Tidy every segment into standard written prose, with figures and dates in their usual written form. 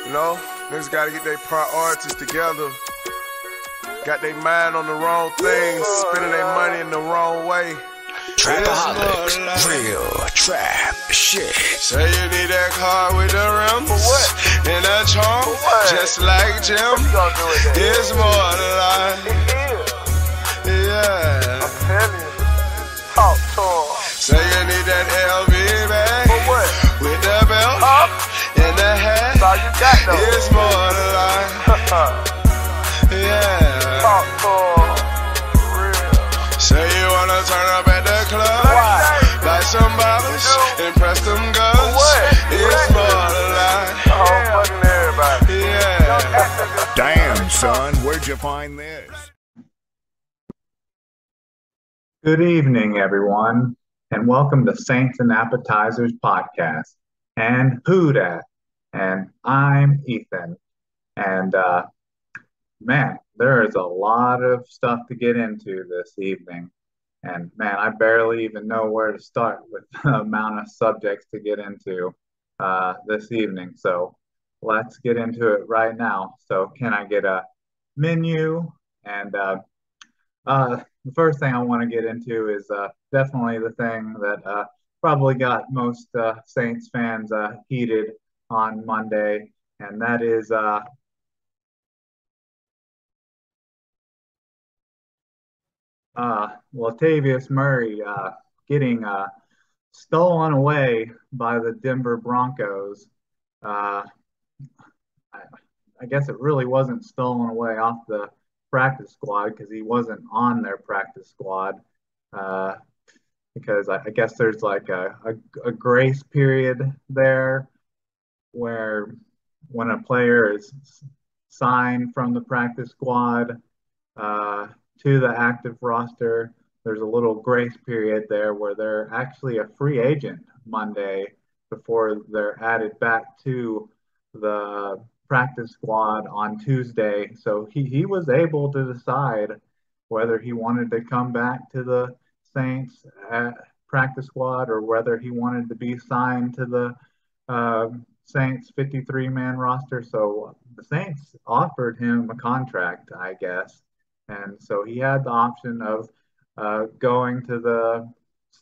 You know, niggas gotta get their priorities together. Got their mind on the wrong things, spending their money in the wrong way. Trapaholics, real trap shit. Say you need that car with the rims and a trunk, just like Jim. It's more than life. Yeah. I'm telling you. Talk to him. Say you need that LV bag with the belt and the hat. That's all you got though. It's more than life. Yeah. Talk to him. Real. Say you wanna turn up at the club, buy some bottles and press them guns. It's more than life. Fucking everybody. Yeah. Damn, son, where'd you find this? Good evening, everyone, and welcome to Saints and Appetizers podcast. And who dat? And I'm Ethan. And man, there is a lot of stuff to get into this evening. And man, I barely even know where to start with the amount of subjects to get into this evening. So let's get into it right now. So can I get a menu? And the first thing I want to get into is definitely the thing that probably got most Saints fans heated on Monday, and that is Latavius Murray getting stolen away by the Denver Broncos. I guess it really wasn't stolen away off the practice squad because he wasn't on their practice squad, because I guess there's like a grace period there where when a player is signed from the practice squad to the active roster, there's a little grace period there where they're actually a free agent Monday before they're added back to the practice squad on Tuesday. So he was able to decide whether he wanted to come back to the Saints practice squad or whether he wanted to be signed to the Saints 53-man roster. So the Saints offered him a contract, I guess. And so he had the option of going to the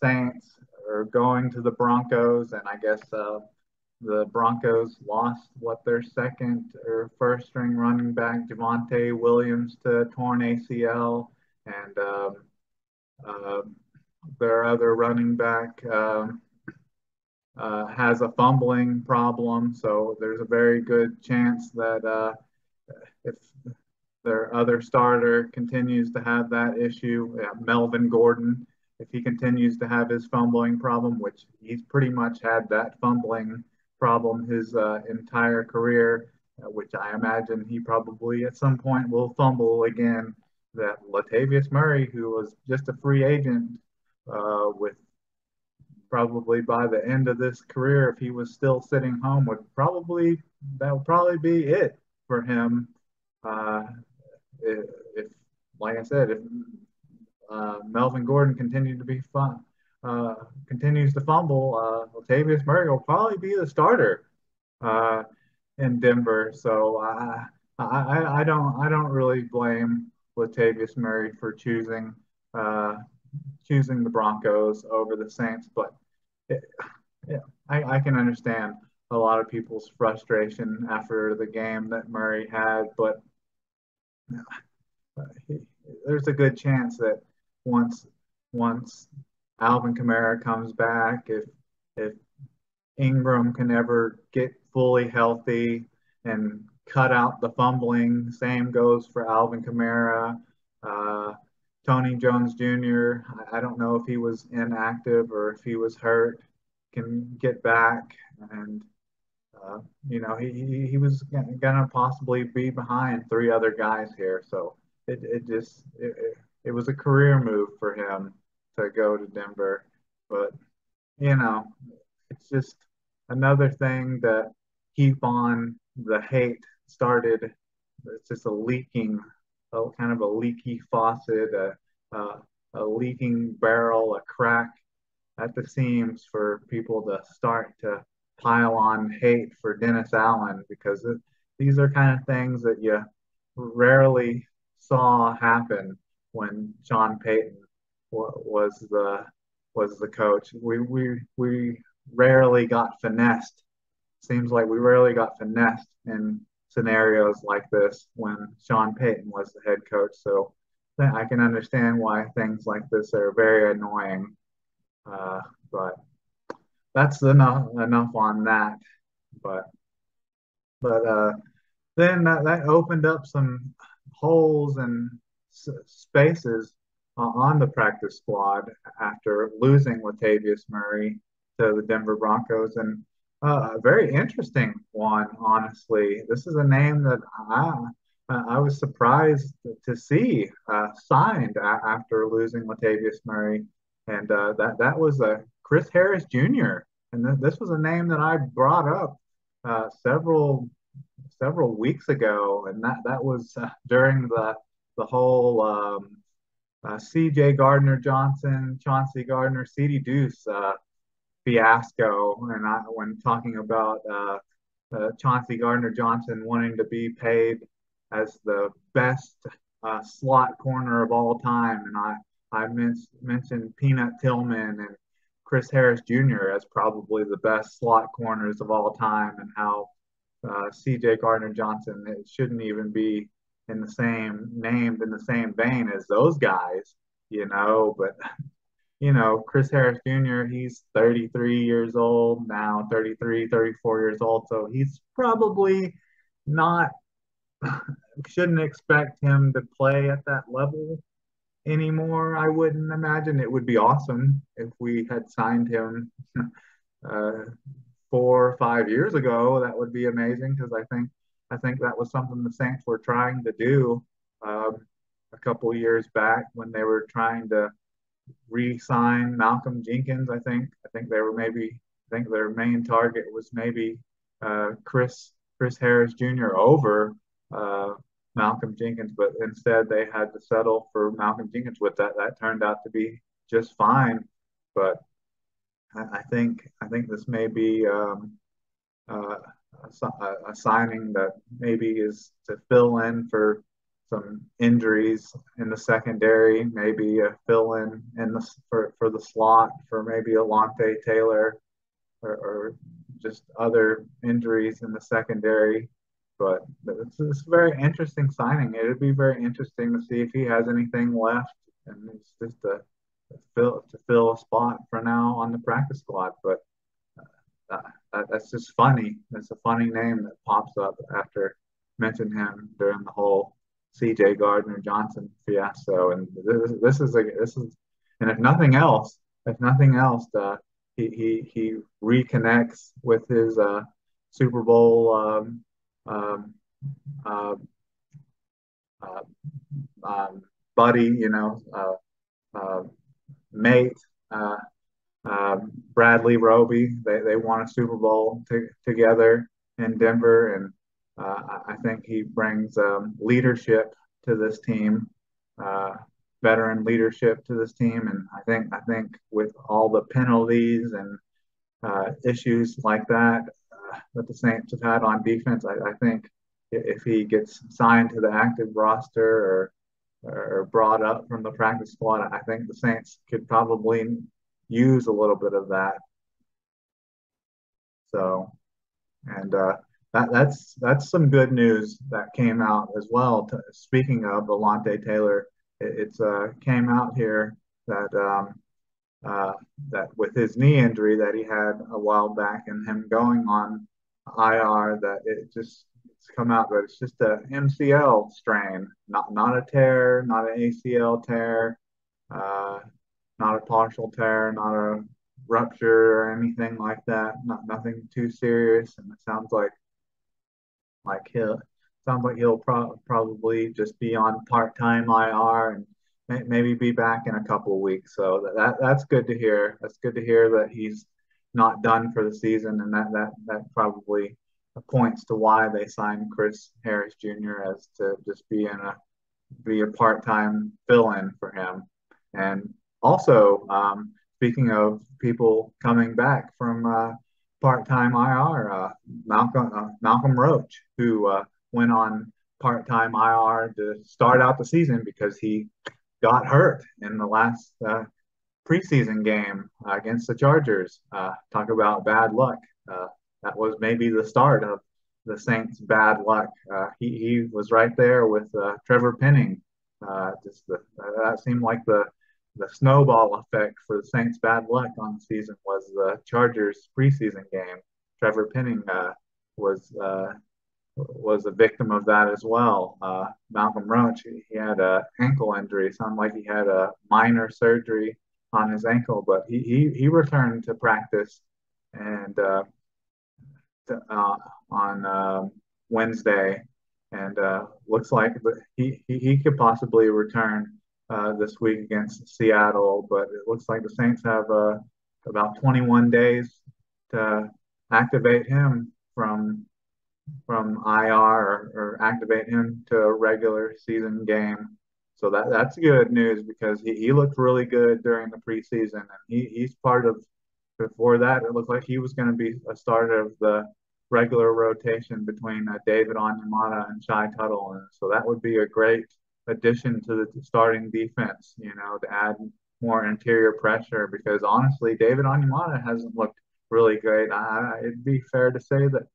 Saints or going to the Broncos. And I guess the Broncos lost their second or first string running back, Javonte Williams, to torn ACL. And their other running back has a fumbling problem. So there's a very good chance that if their other starter continues to have that issue, Melvin Gordon, if he continues to have his fumbling problem, which he's pretty much had that fumbling problem his entire career, which I imagine he probably at some point will fumble again, that Latavius Murray, who was just a free agent with probably by the end of this career, if he was still sitting home, that would probably be it for him. If like I said, if Melvin Gordon continues to fumble, Latavius Murray will probably be the starter in Denver. So I don't really blame Latavius Murray for choosing the Broncos over the Saints, but I can understand a lot of people's frustration after the game that Murray had, but there's a good chance that once Alvin Kamara comes back, if Ingram can ever get fully healthy and cut out the fumbling, same goes for Alvin Kamara. Tony Jones Jr., I don't know if he was inactive or if he was hurt, can get back. And, he was going to possibly be behind three other guys here. So it was a career move for him to go to Denver. But, it's just another thing that keep on the hate started. It's just kind of a leaky faucet, a leaking barrel, a crack at the seams for people to start to pile on hate for Dennis Allen, because these are kind of things that you rarely saw happen when Sean Payton was the coach. We rarely got finessed. Seems like we rarely got finessed in scenarios like this when Sean Payton was the head coach. So I can understand why things like this are very annoying. But that's enough on that. But but then that opened up some holes and spaces on the practice squad after losing Latavius Murray to the Denver Broncos. And a very interesting one, honestly. This is a name that I was surprised to see signed after losing Latavius Murray, and that was Chris Harris Jr. And this was a name that I brought up several weeks ago, and that was during the whole C.J. Gardner Johnson, Chauncey Gardner, C.D. Deuce fiasco, and when talking about Chauncey Gardner Johnson wanting to be paid as the best slot corner of all time, and I mentioned Peanut Tillman and Chris Harris Jr. as probably the best slot corners of all time, and how C.J. Gardner Johnson it shouldn't even be named in the same vein as those guys, But Chris Harris Jr., he's 33 years old now, 33, 34 years old. So he's probably not, shouldn't expect him to play at that level anymore. I wouldn't imagine. It would be awesome if we had signed him 4 or 5 years ago. That would be amazing, because I think that was something the Saints were trying to do a couple of years back when they were trying to re-sign Malcolm Jenkins. I think their main target was maybe Chris Harris Jr. over Malcolm Jenkins, but instead they had to settle for Malcolm Jenkins. With that turned out to be just fine. But I think this may be a signing that maybe is to fill in for some injuries in the secondary, maybe a fill in for the slot for maybe Allante Taylor, or just other injuries in the secondary. But it's a very interesting signing. It would be very interesting to see if he has anything left, and it's just to fill a spot for now on the practice squad. But that's just funny. It's a funny name that pops up after mentioning him during the whole C.J. Gardner Johnson fiasco. And this is, and if nothing else, he reconnects with his Super Bowl buddy, mate, Bradley Roby. They won a Super Bowl together in Denver, and I think he brings leadership to this team, veteran leadership to this team, and I think with all the penalties and issues like that that the Saints have had on defense, I think if he gets signed to the active roster or brought up from the practice squad, I think the Saints could probably use a little bit of that. So, and that's some good news that came out as well. Speaking of Allante Taylor, it came out here that that with his knee injury that he had a while back and him going on IR, that it's come out that it's just a MCL strain, not a tear, not an ACL tear, not a partial tear, not a rupture or anything like that. Nothing too serious, and it sounds like he'll probably just be on part-time IR and maybe be back in a couple of weeks. So that's good to hear. That's good to hear that he's not done for the season, and that probably points to why they signed Chris Harris Jr. as to just be a part-time fill-in for him. And also, speaking of people coming back from part-time IR, Malcolm Roach, who went on part-time IR to start out the season because he got hurt in the last preseason game against the Chargers. Talk about bad luck. That was maybe the start of the Saints' bad luck. He was right there with Trevor Penning. That seemed like the snowball effect for the Saints' bad luck on the season was the Chargers preseason game. Trevor Penning was a victim of that as well. Malcolm Roach, he had an ankle injury. It sounded like he had a minor surgery on his ankle, but he returned to practice and on Wednesday, and looks like he could possibly return this week against Seattle. But it looks like the Saints have about 21 days to activate him from IR or activate him to a regular season game. So that's good news because he looked really good during the preseason, and he's part of. Before that, it looked like he was going to be a starter of the regular rotation between David Onyemata and Shy Tuttle, and so that would be a great addition to the starting defense. To add more interior pressure because honestly, David Onyemata hasn't looked really great. It'd be fair to say that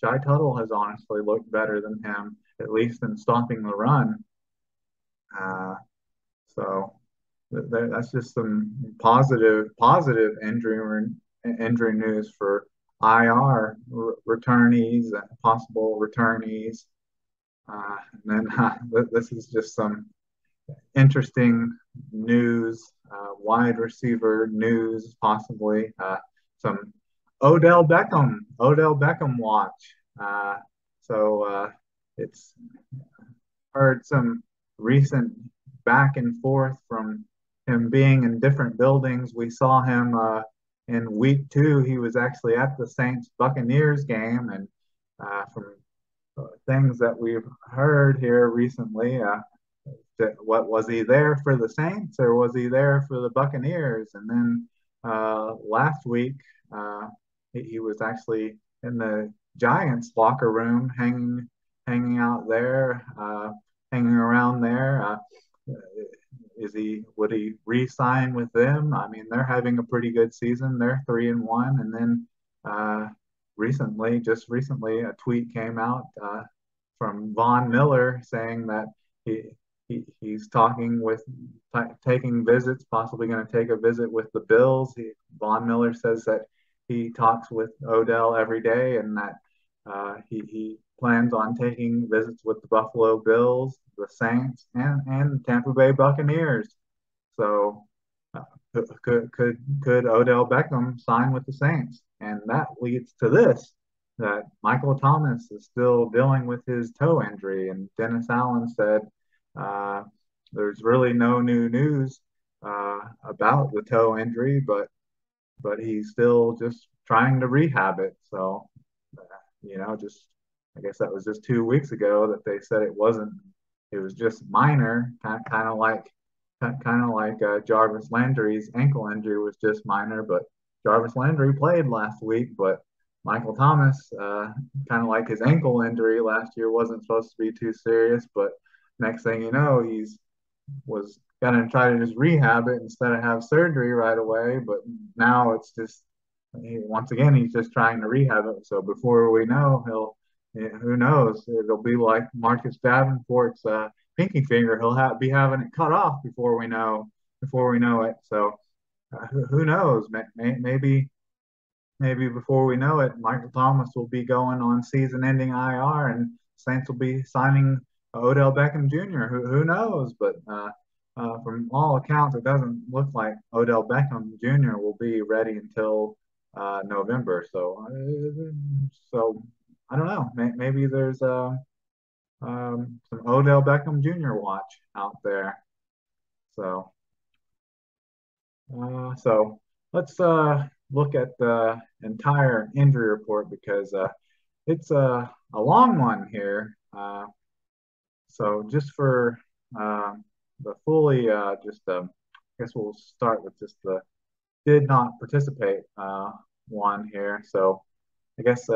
Shy Tuttle has honestly looked better than him, at least in stopping the run. So that's just some positive injury news for IR returnees and possible returnees. And then this is just some interesting news, wide receiver news, possibly some Odell Beckham watch. It's heard some recent back and forth from him being in different buildings. We saw him in week 2. He was actually at the Saints Buccaneers game, and from things that we've heard here recently, what was he there for the Saints or was he there for the Buccaneers? And then last week he was actually in the Giants locker room, hanging out there, hanging around there. Would he re-sign with them? I mean, they're having a pretty good season. They're 3-1, and then just recently, a tweet came out from Von Miller saying that he's talking with taking visits, possibly going to take a visit with the Bills. Von Miller says that he talks with Odell every day, and that he plans on taking visits with the Buffalo Bills, the Saints, and the Tampa Bay Buccaneers. So could Odell Beckham sign with the Saints? And that leads to this, that Michael Thomas is still dealing with his toe injury. And Dennis Allen said there's really no new news about the toe injury, but he's still just trying to rehab it. So, I guess that was just 2 weeks ago that they said it was just minor, kind of like Jarvis Landry's ankle injury was just minor, but Jarvis Landry played last week, but Michael Thomas, kind of like his ankle injury last year, wasn't supposed to be too serious, but next thing you know, was going to try to just rehab it instead of have surgery right away, but now it's just, once again, he's just trying to rehab it. So before we know, who knows? It'll be like Marcus Davenport's pinky finger. He'll be having it cut off before we know it. So who knows? Maybe before we know it, Michael Thomas will be going on season-ending IR, and Saints will be signing Odell Beckham Jr. Who knows? But from all accounts, it doesn't look like Odell Beckham Jr. will be ready until November. So I don't know. Maybe there's some Odell Beckham Jr. watch out there. So let's look at the entire injury report because it's a long one here. So just for the fully, I guess we'll start with just the did not participate one here. So I guess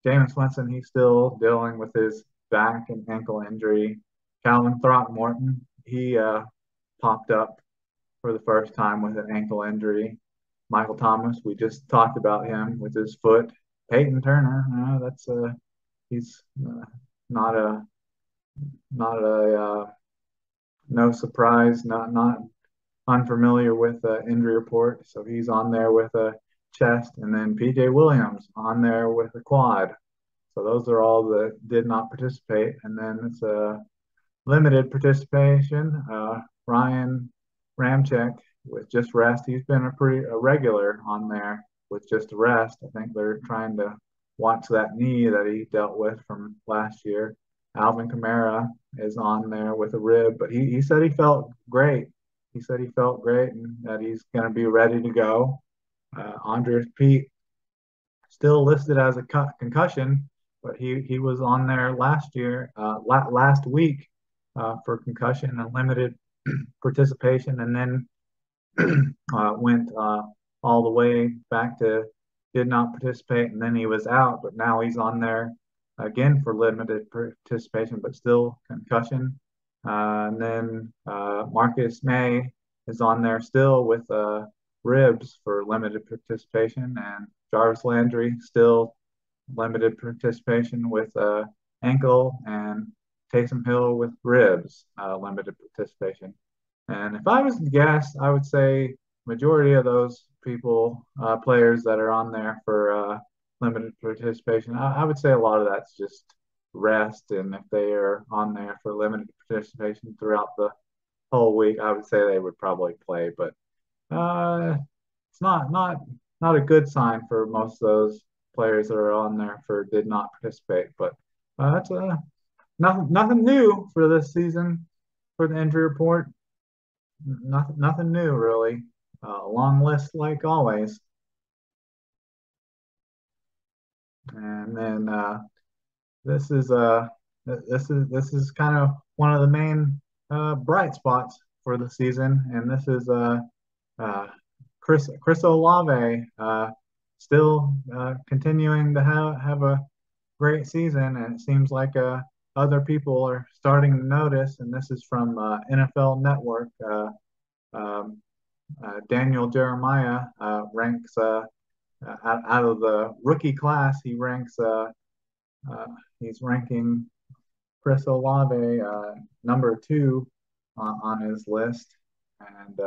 Jameis Winston, he's still dealing with his back and ankle injury. Calvin Throckmorton, he popped up for the first time with an ankle injury. Michael Thomas, we just talked about him with his foot. Peyton Turner, that's he's not a no surprise, not unfamiliar with the injury report. So he's on there with a chest, and then PJ Williams on there with a quad. So those are all that did not participate. And then it's a limited participation. Ryan Ramczyk with just rest. He's been a regular on there with just rest. I think they're trying to watch that knee that he dealt with from last year. Alvin Kamara is on there with a rib, but he said he felt great. He said he felt great and that he's going to be ready to go. Andres Pete still listed as a concussion, but he was on there last week for concussion and limited participation, and then went all the way back to did not participate, and then he was out, but now he's on there again for limited participation, but still concussion. And then Marcus May is on there still with ribs for limited participation, and Jarvis Landry still limited participation with ankle, and Taysom Hill with ribs, limited participation. And if I was to guess, I would say majority of those people, players that are on there for limited participation, I would say a lot of that's just rest. And if they are on there for limited participation throughout the whole week, I would say they would probably play. But it's not a good sign for most of those players that are on there for did not participate. But that's nothing new for this season for the injury report. Nothing new really. A long list like always. And then this is kind of one of the main bright spots for the season, and this is Chris Olave still continuing to have a great season, and it seems like other people are starting to notice. And this is from NFL Network. Daniel Jeremiah ranks out of the rookie class. He's ranking Chris Olave number 2 on his list, and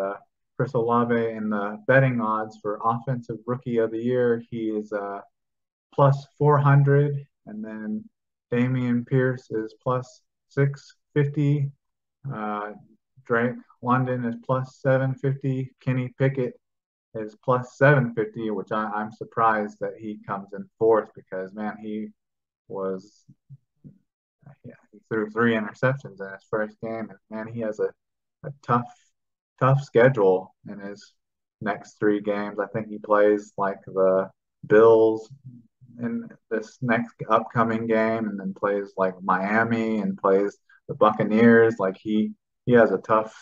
Chris Olave in the betting odds for Offensive Rookie of the Year, he is plus 400, and then Damian Pierce is plus 650. Drake London is plus 750. Kenny Pickett is plus 750, which I'm surprised that he comes in 4th, because man, he threw 3 interceptions in his first game, and man, he has a tough schedule in his next 3 games. I think he plays like the Bills in this next upcoming game, and then plays like Miami and plays the Buccaneers. Like he has a tough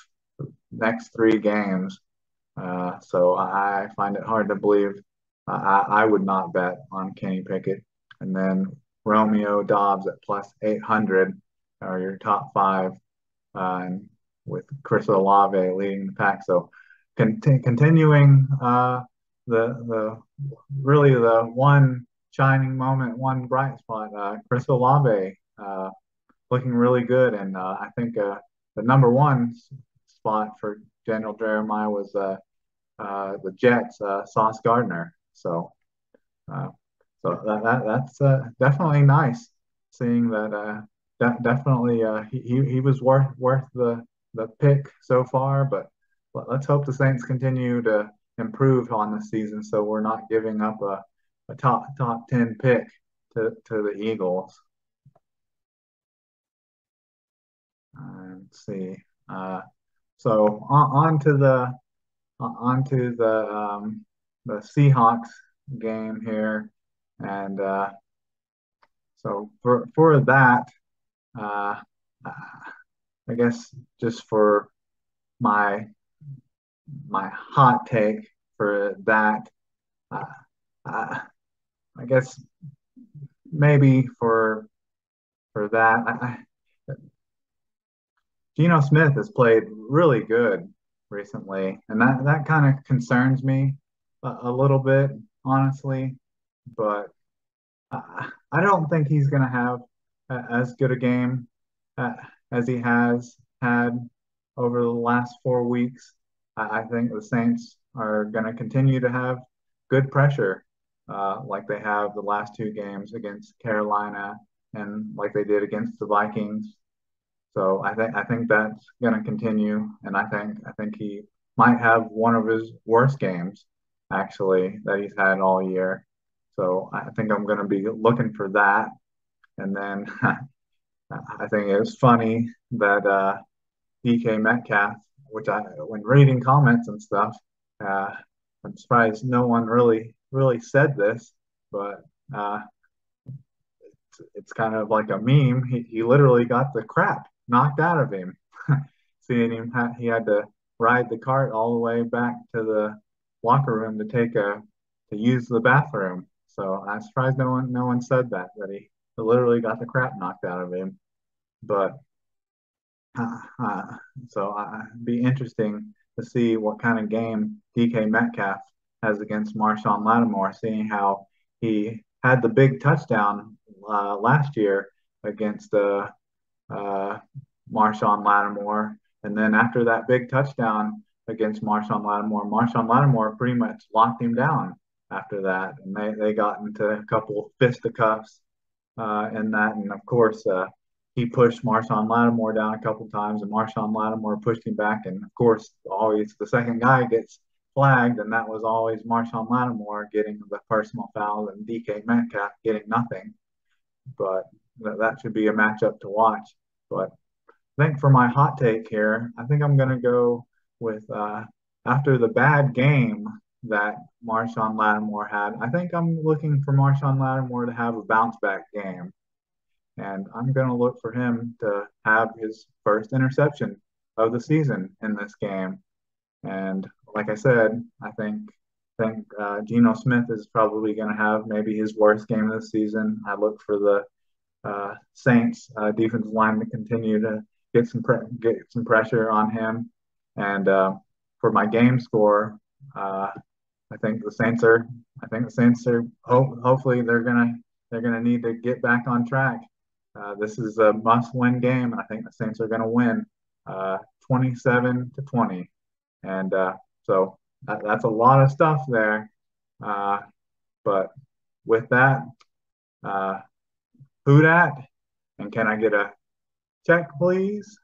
next 3 games. So I find it hard to believe. I would not bet on Kenny Pickett. And then Romeo Dobbs at plus 800 are your top 5, and with Chris Olave leading the pack. So continuing the really the one shining moment, one bright spot, Chris Olave looking really good. And I think the number 1 spot for Daniel Jeremiah was the Jets, Sauce Gardner. So that's definitely nice seeing that. Definitely he was worth the pick so far. But let's hope the Saints continue to improve on this season, so we're not giving up a top 10 pick to the Eagles. Let's see. So on to the Seahawks game here, and so for that, I guess just for my hot take for that, I guess maybe for that, Geno Smith has played really good recently, and that kind of concerns me a little bit, honestly. But I don't think he's going to have as good a game uh, as he has had over the last 4 weeks. I think the Saints are going to continue to have good pressure, like they have the last two games against Carolina and like they did against the Vikings. So I think that's going to continue, and I think he might have one of his worst games actually that he's had all year. So I think I'm going to be looking for that. And then I think it was funny that DK Metcalf, which when reading comments and stuff, uh, I'm surprised no one really said this, but uh, it's kind of like a meme. He literally got the crap knocked out of him. Seeing him, he had to ride the cart all the way back to the locker room to use the bathroom. So I'm surprised no one said that he literally got the crap knocked out of him. But uh, uh, so it'd be interesting to see what kind of game DK Metcalf has against Marshawn Lattimore, seeing how he had the big touchdown last year against uh, Marshawn Lattimore. And then after that big touchdown against Marshawn Lattimore pretty much locked him down after that. And they got into a couple of fisticuffs in that. And of course, he pushed Marshawn Lattimore down a couple times, and Marshawn Lattimore pushed him back. And of course, always the second guy gets flagged, and that was always Marshawn Lattimore getting the personal foul and DK Metcalf getting nothing. But that should be a matchup to watch. But I think for my hot take here, I think I'm going to go with after the bad game that Marshawn Lattimore had, I think I'm looking for Marshawn Lattimore to have a bounce back game. And I'm going to look for him to have his first interception of the season in this game. And like I said, I think Geno Smith is probably going to have maybe his worst game of the season. I look for the Saints defensive line to continue to get some pressure on him. And for my game score, I think the Saints are. I think the Saints are. Hopefully, they're gonna need to get back on track. This is a must-win game, and I think the Saints are gonna win 27-20. And so that's a lot of stuff there. But with that, who dat? And can I get a check, please?